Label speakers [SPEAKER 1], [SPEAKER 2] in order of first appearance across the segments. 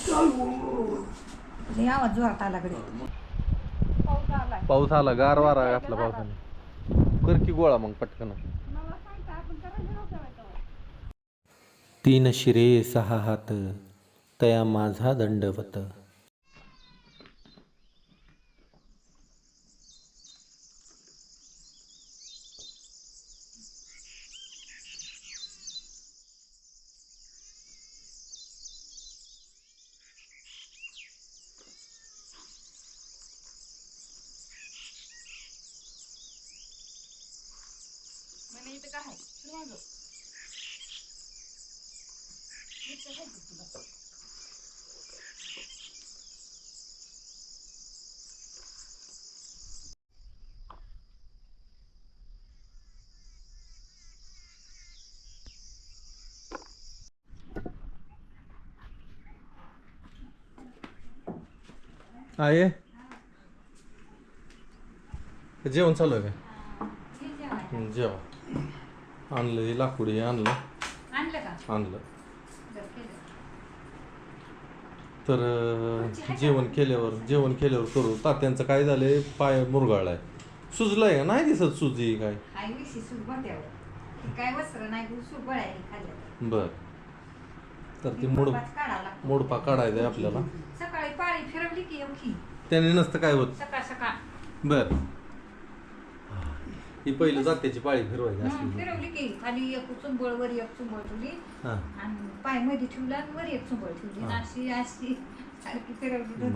[SPEAKER 1] लय आवाज जोरात आला कडे.
[SPEAKER 2] पाऊस आला, गार वारा घातला पावसाने. कर की गोळा मग पटकन. तीन शिरे सहा हात तया माझा दंडवत. आहे जेवण चालू आहे का? जेवा आणलं हे लाकूड हे आणलं तर जेवण केल्यावर करू. तात्यांचं काय झालंय, पाय मुरगाळलाय. सुजलाय का नाही दिसत? सुजी काय बर. तर ती मोडपा काढायचा आपल्याला.
[SPEAKER 1] सकाळी पाळी फिरवली की
[SPEAKER 2] त्याने नसतं काय होत.
[SPEAKER 1] सकाळ
[SPEAKER 2] बर. ही पहिली जात्याची पाळी फिरवायची असली.
[SPEAKER 1] फिरवली की खाली एक चुंबळ वर एक चुंबळ ठेवली आणि पाय मध्ये ठेवला आणि वर एक चुंबळ ठेवली. अशी अशी सारखी फिरवली.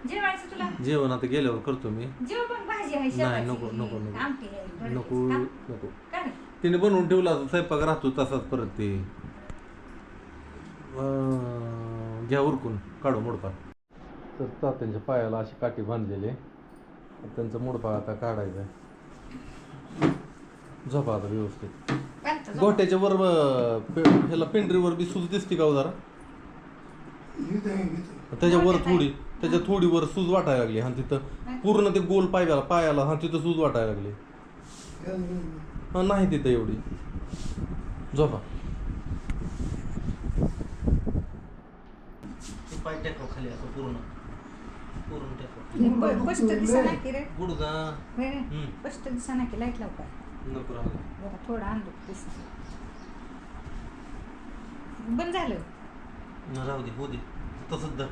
[SPEAKER 1] जेवायचं तुला? जेवण
[SPEAKER 2] आता गेल्यावर करतो मी.
[SPEAKER 1] जेव पण भाजी आहे.
[SPEAKER 2] नाही नको नको नको नको. तिने बनवून ठेवला स्वयंपाक राहतो तसाच परत. ते घ्या उरकून काढू मोडपा. तर तात्यांच्या पायाला अशी काठी बांधलेली आहे. त्यांचा मोडपा आता काढायचा आहे. झोपा आता व्यवस्थित. गोट्याच्या वर ह्याला पेंढरीवर बी सूज दिसते का जरा? त्याच्या थोडी वर सूज वाटायला लागली. हा तिथं पूर्ण ते गोल पायाला हा तिथं सूज वाटायला लागली. हा नाही तिथं एवढी. झोपा. पाय टेकव खाली असं पूर्ण
[SPEAKER 1] स्पष्ट दिसना की रे.
[SPEAKER 2] गुडघा
[SPEAKER 1] स्पष्ट दिसना की. लाईट लाव का?
[SPEAKER 2] नको राहू.
[SPEAKER 1] थोडं अंधुक दिस. बंद झालं.
[SPEAKER 2] राहू दे होऊ दे तसंच धर.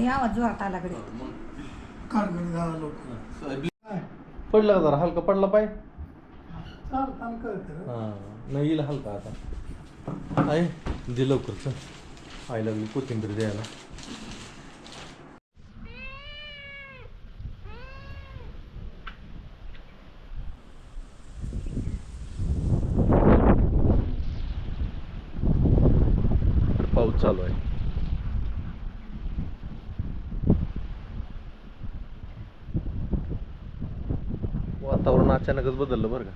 [SPEAKER 1] आवाज जोरात आला कडे.
[SPEAKER 2] पडला का जरा हलका पडला पाय? हा नाही येईल हलका आता. आहे दे लवकर. आई लागली कोथिंबीर द्यायला. पाऊस चालू आहे. वातावरण अचानकच बदललं बरं का.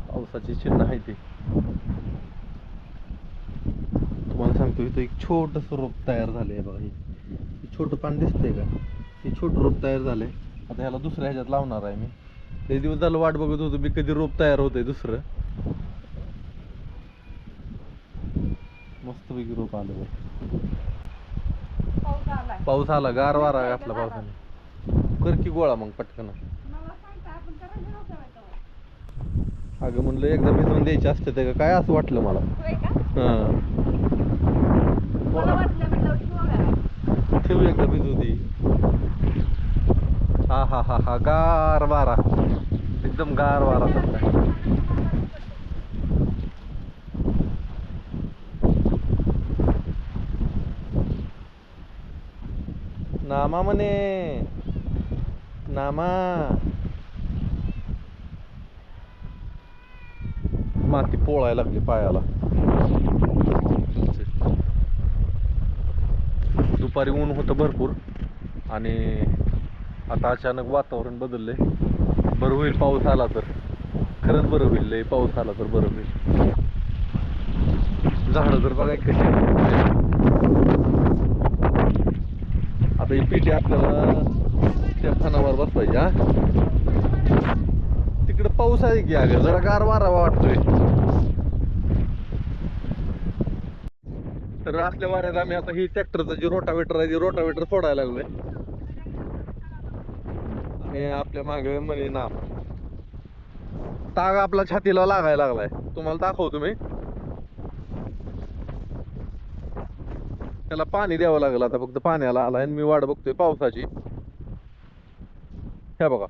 [SPEAKER 2] पावसाची चिन्ह आहे ते. तुम्हाला सांगतो इथं एक छोटस रोप तयार झालंय बघा. हे छोटं पान दिसतंय का? हे छोटं रोप तयार झालंय. आता ह्याला दुसऱ्या ह्याच्यात लावणार आहे मी. लई दिवस झालं वाट बघत होतो मी कधी रोप तयार होतंय दुसरं. मस्तपैकी रोप आलं बघ. पाऊस आला, गार वारा घातला पावसाने. कर की गोळा मग पटकन. अगं म्हणलं एकदा भिजवून द्यायचे असते ते काय असं वाटलं मला. ठेवू एकदा भिजू दे. हा हा हा हा गार वारा. एकदम गार वारा सुटला. नामा म्हणे नामा. माती पोळायला लागली पायाला. दुपारी ऊन होतं भरपूर आणि आता अचानक वातावरण बदललंय. बरं होईल पाऊस आला तर. खरंच बरं होईल. लय पाऊस आला तर बरं होईल. झाडं तर बघा कशी. आता ही पेटी आपल्याला त्या फणावर बसवायची. हा तिकडे पाऊस आहे की अगं, जरा गार वारा वाटतोय. तर असल्या वाऱ्यात आम्ही आता ही ट्रॅक्टरचं जे रोटावेटर आहे ते रोटावेटर सोडायला लागलोय. आणि आपल्या मागे म्हणे ना ताग आपला छातीला लागायला लागलाय. तुम्हाला दाखवतो मी. त्याला पाणी द्यावं लागेल आता, फक्त पाण्याला आलाय आणि मी वाट बघतोय पावसाची. हे बघा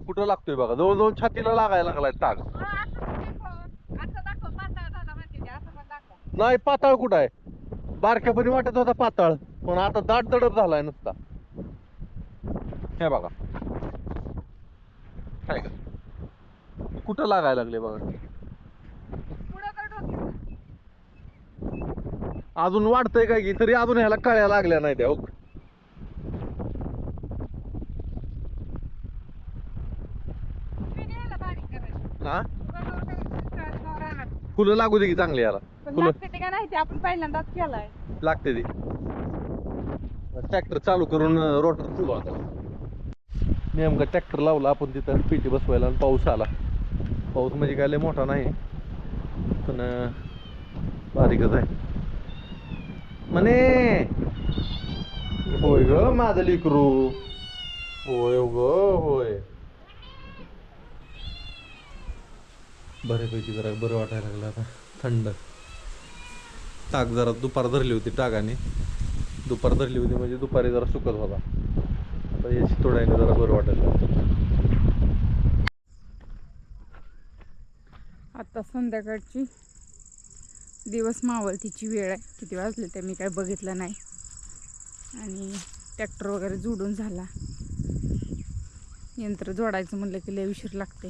[SPEAKER 2] कुठं लागतोय बघा, जवळजवळ छातीला लागायला लागलाय ताग. नाही पाताळ कुठं आहे, बारक्यापणी वाटत होता पाताळ, पण आता दाट दडप झालाय नुसता. हे बघा काय का कुठं लागायला लागले बघा. अजून वाढतंय काय की, तरी अजून ह्याला कळ्या लागल्या नाही त्या. हा फुलं लागू दे की चांगली याला. फुलं
[SPEAKER 1] नाही ते आपण पहिल्यांदाच केलाय.
[SPEAKER 2] लागते ती. ट्रॅक्टर चालू करून रोटर सुरू आता. नेमका ट्रॅक्टर लावला आपण तिथं पेटी बसवायला आणि पाऊस आला. पाऊस म्हणजे काय लय मोठा नाही, पण बारीकच आहे. म्हणे होय ग माझं लेकरू, होय ग होय. बऱ्यापैकी जरा बरं वाटायला लागलं आता, थंड. ताक जरा दुपार धरली होती टागाने, दुपार धरली होती म्हणजे दुपारी जरा सुकत होता. आता याची तोडायला जरा बरं वाटायला लागलं.
[SPEAKER 3] आता संध्याकाळची दिवस मावळतीची वेळ आहे. किती वाजले ते मी काय बघितलं नाही. आणि ट्रॅक्टर वगैरे जोडून झाला. यंत्र जोडायचं म्हणलं की लय उशीर लागते,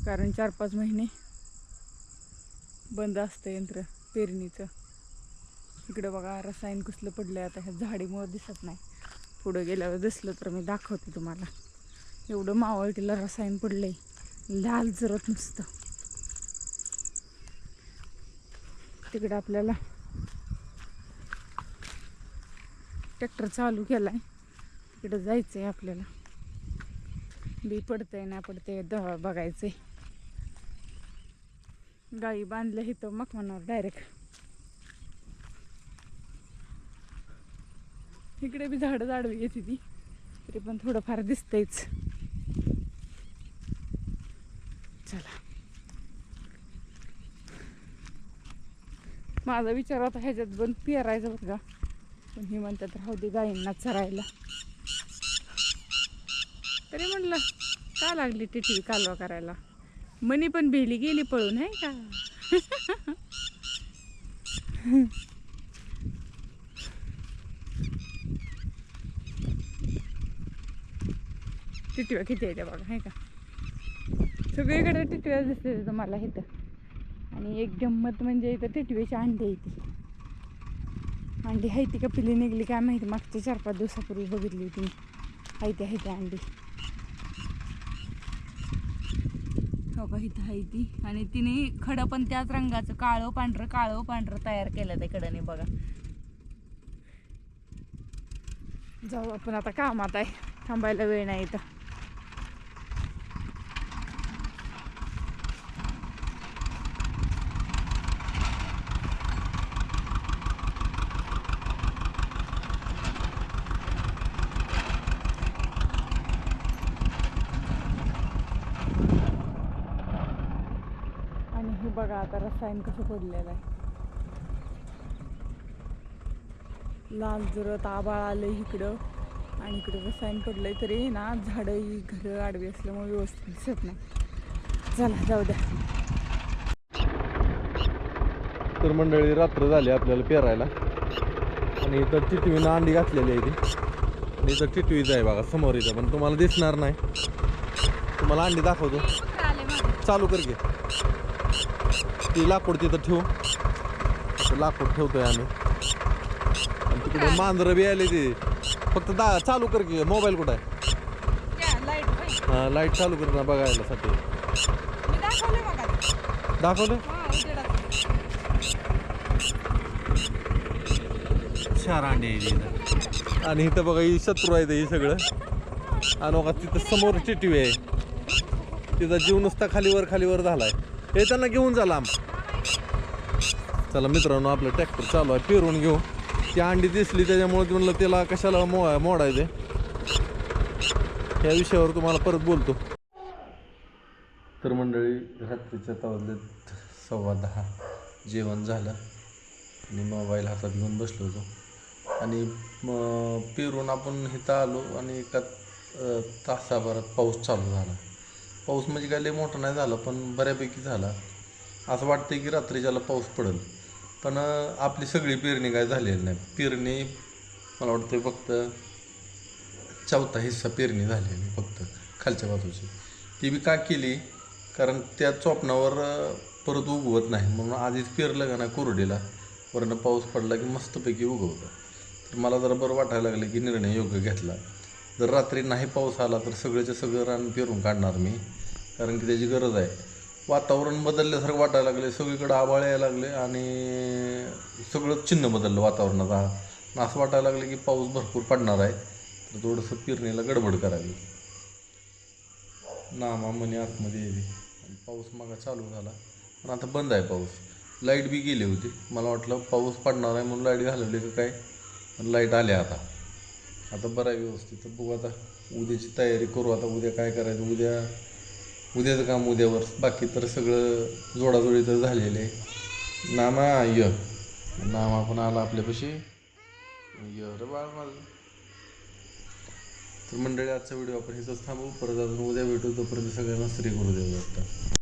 [SPEAKER 3] कारण 4-5 महिने बंद असतं यंत्र पेरणीचं. इकडं बघा रसायन कसलं पडलं आता, ह्या झाडीमुळं दिसत नाही. पुढं गेल्यावर दिसलं तर मी दाखवते तुम्हाला. एवढं मावळतीला रसायन पडलंय, लाल जरत नुसतं. तिकडं आपल्याला ट्रॅक्टर चालू केलाय, तिकडं जायचंय आपल्याला. बी पडतंय ना पडतंय बघायचंय. गाई बांधल्या इथं मखमनावर डायरेक्ट. इकडे बी झाडं आडवी येते ती, तरी पण थोडंफार दिसतंयच. चला, माझा विचार होता ह्याच्यात पण पेरायचं बरं का, पण ही म्हणतात राहू दे गायींना चरायला. तरी म्हणलं का लागली टिटवी कालवा करायला. मनी पण भिली गेली पळून, आहे का. टिटव्या किती आहे त्या बघा, आहे का. सगळीकडे टिटव्या दिसते तुम्हाला इथं. आणि एक गंमत म्हणजे इथं टिटवीची अंडी आहे. ती अंडी आहे ती का पिली निघली काय माहिती, मागच्या 4-5 दिवसापूर्वी बघितली होती. आहे ती अंडी. हो का, इथं आहे ती. आणि तिने खडं पण त्याच रंगाचं काळं पांढरं तयार केलं ते कडने बघा. जाऊ आपण आता कामात आहे, थांबायला वेळ नाही इथं. आणि हे बघा आता रसायन कसं पडलेलं आहे. लाल जरत आबाळ आलं इकडं, आणि इकडं रसायन पडलंय. तरी ना झाडं ही घरं आडवी असल्यामुळे व्यवस्थित दिसत नाही. चला जाऊ द्या.
[SPEAKER 2] तर मंडळी रात्र झाली आपल्याला पेरायला, आणि इथं टिटवीनं अंडी घातलेली आहे ती. आणि इथं टिटवीच आहे बघा समोर इथं, पण तुम्हाला दिसणार नाही. तुम्हाला अंडी दाखवतो. चालू कर घे ती लाकूड तिथं ठेवू. लाकूड ठेवतोय आम्ही. आणि तिकडे मांजरं बी आली ती. फक्त चालू कर की. मोबाईल कुठं आहे. हां लाईट चालू कर ना बघायला साठी. दाखवलं 4 अंडे आहे इथं. आणि इथं बघा ही शत्रू आहे हे सगळं. आणि बघा तिथं समोर टिटवी आहे. तिचा जीव नुसता खालीवर झालाय. हे त्यांना घेऊन जा लांब. चला मित्रांनो, आपलं ट्रॅक्टर चालू आहे, पेरून घेऊ. ती अंडी दिसली त्याच्यामुळे म्हणलं त्याला कशाला मोडायचे. या विषयावर तुम्हाला परत बोलतो. तर मंडळी, रात्रीच्या तावल्यात 10:15 जेवण झालं आणि मोबाईल हातात घेऊन बसलो होतो. आणि पेरून आपण इथं आलो आणि एका तासाभरात पाऊस चालू झाला. पाऊस म्हणजे काय लय मोठा नाही झाला, पण बऱ्यापैकी झाला. असं वाटतं की रात्रीच्याला पाऊस पडेल, पण आपली सगळी पेरणी काय झालेली नाही. पेरणी मला वाटतं फक्त 4था हिस्सा पेरणी झालेली, फक्त खालच्या बाजूची. ती बी का केली, कारण त्या चोपणावर परत उगवत नाही, म्हणून आधीच पेरलं का नाही कोरडीला, वरनं पाऊस पडला की मस्तपैकी उगवतं. तर मला जरा बरं वाटायला लागलं की निर्णय योग्य घेतला. जर रात्री नाही पाऊस आला तर सगळ्याच्या सगळं रान पेरून काढणार मी, कारण की त्याची गरज आहे. वातावरण बदलल्यासारखं वाटायला लागले, सगळीकडे आभाळ यायला लागले आणि सगळं चिन्ह बदललं वातावरणाचं. असं वाटायला लागलं की पाऊस भरपूर पडणार आहे, तर थोडंसं पेरणीला गडबड करावी. नामा म्हणे आतमध्ये येते आणि पाऊस मागा चालू झाला, पण आता बंद आहे पाऊस. लाईट बी गेली होती. मला वाटलं पाऊस पडणार आहे म्हणून लाईट घालवली का काय, पण लाईट आली आता बरं आहे व्यवस्थित. तर बघू आता उद्याची तयारी करू. आता उद्या काय करायचं, उद्याचं काम उद्यावर. बाकी तर सगळं जोडाजोडी तर झालेलं आहे. नामा पण आला आपल्यापाशी. रे बाळ माझं. तर मंडळी, आजचा व्हिडिओ आपण इथंच थांबवू. परत अजून उद्या भेटू. तोपर्यंत सगळ्यांना श्री गुरुदेव दत्त.